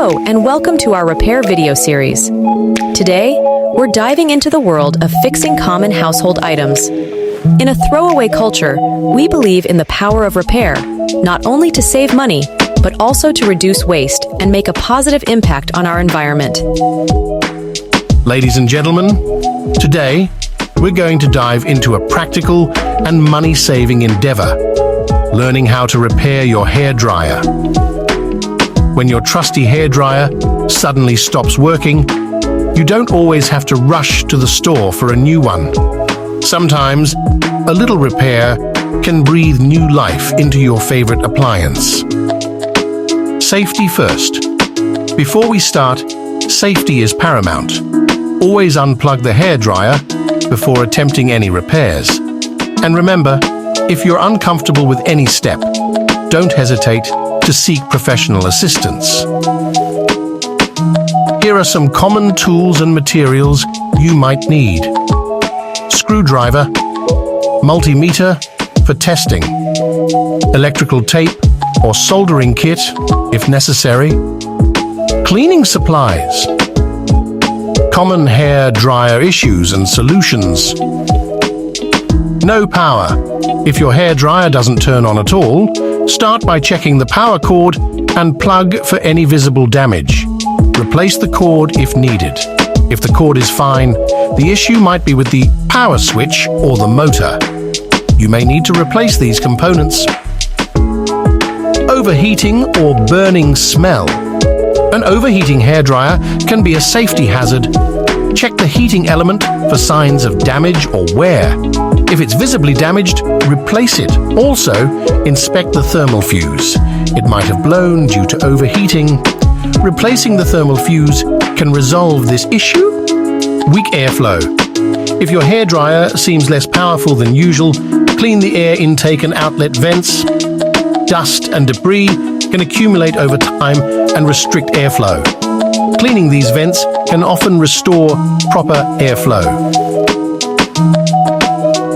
Hello, and welcome to our repair video series. Today, we're diving into the world of fixing common household items. In a throwaway culture, we believe in the power of repair, not only to save money, but also to reduce waste and make a positive impact on our environment. Ladies and gentlemen, today, we're going to dive into a practical and money-saving endeavor, learning how to repair your hairdryer. When your trusty hairdryer suddenly stops working, you don't always have to rush to the store for a new one. Sometimes, a little repair can breathe new life into your favorite appliance. Safety first. Before we start, safety is paramount. Always unplug the hairdryer before attempting any repairs. And remember, if you're uncomfortable with any step, don't hesitate to seek professional assistance. Here are some common tools and materials you might need. Screwdriver, multimeter for testing, electrical tape or soldering kit if necessary, cleaning supplies, common hair dryer issues and solutions. No power. If your hair dryer doesn't turn on at all, start by checking the power cord and plug for any visible damage. Replace the cord if needed. If the cord is fine, the issue might be with the power switch or the motor. You may need to replace these components. Overheating or burning smell. An overheating hairdryer can be a safety hazard. Check the heating element for signs of damage or wear. If it's visibly damaged, replace it. Also, inspect the thermal fuse. It might have blown due to overheating. Replacing the thermal fuse can resolve this issue. Weak airflow. If your hairdryer seems less powerful than usual, clean the air intake and outlet vents. Dust and debris can accumulate over time and restrict airflow. Cleaning these vents can often restore proper airflow.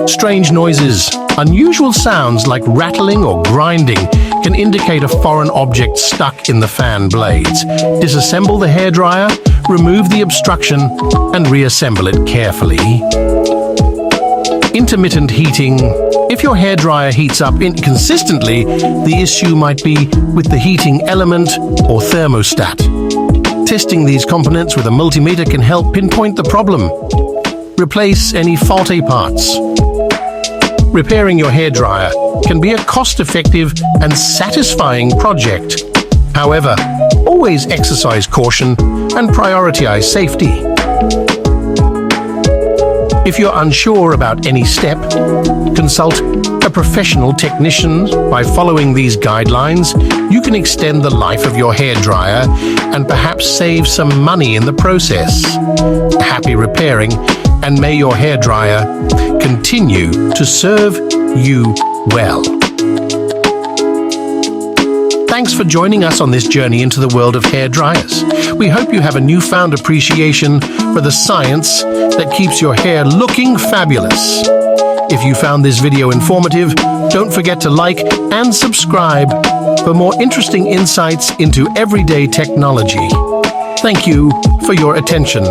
Strange noises. Unusual sounds like rattling or grinding can indicate a foreign object stuck in the fan blades. Disassemble the hairdryer, remove the obstruction, and reassemble it carefully. Intermittent heating. If your hairdryer heats up inconsistently, the issue might be with the heating element or thermostat. Testing these components with a multimeter can help pinpoint the problem. Replace any faulty parts. Repairing your hairdryer can be a cost-effective and satisfying project. However, always exercise caution and prioritize safety. If you're unsure about any step, consult a professional technician. By following these guidelines, you can extend the life of your hairdryer and perhaps save some money in the process. Happy repairing, and may your hairdryer continue to serve you well. Thanks for joining us on this journey into the world of hairdryers. We hope you have a newfound appreciation for the science that keeps your hair looking fabulous. If you found this video informative, don't forget to like and subscribe for more interesting insights into everyday technology. Thank you for your attention.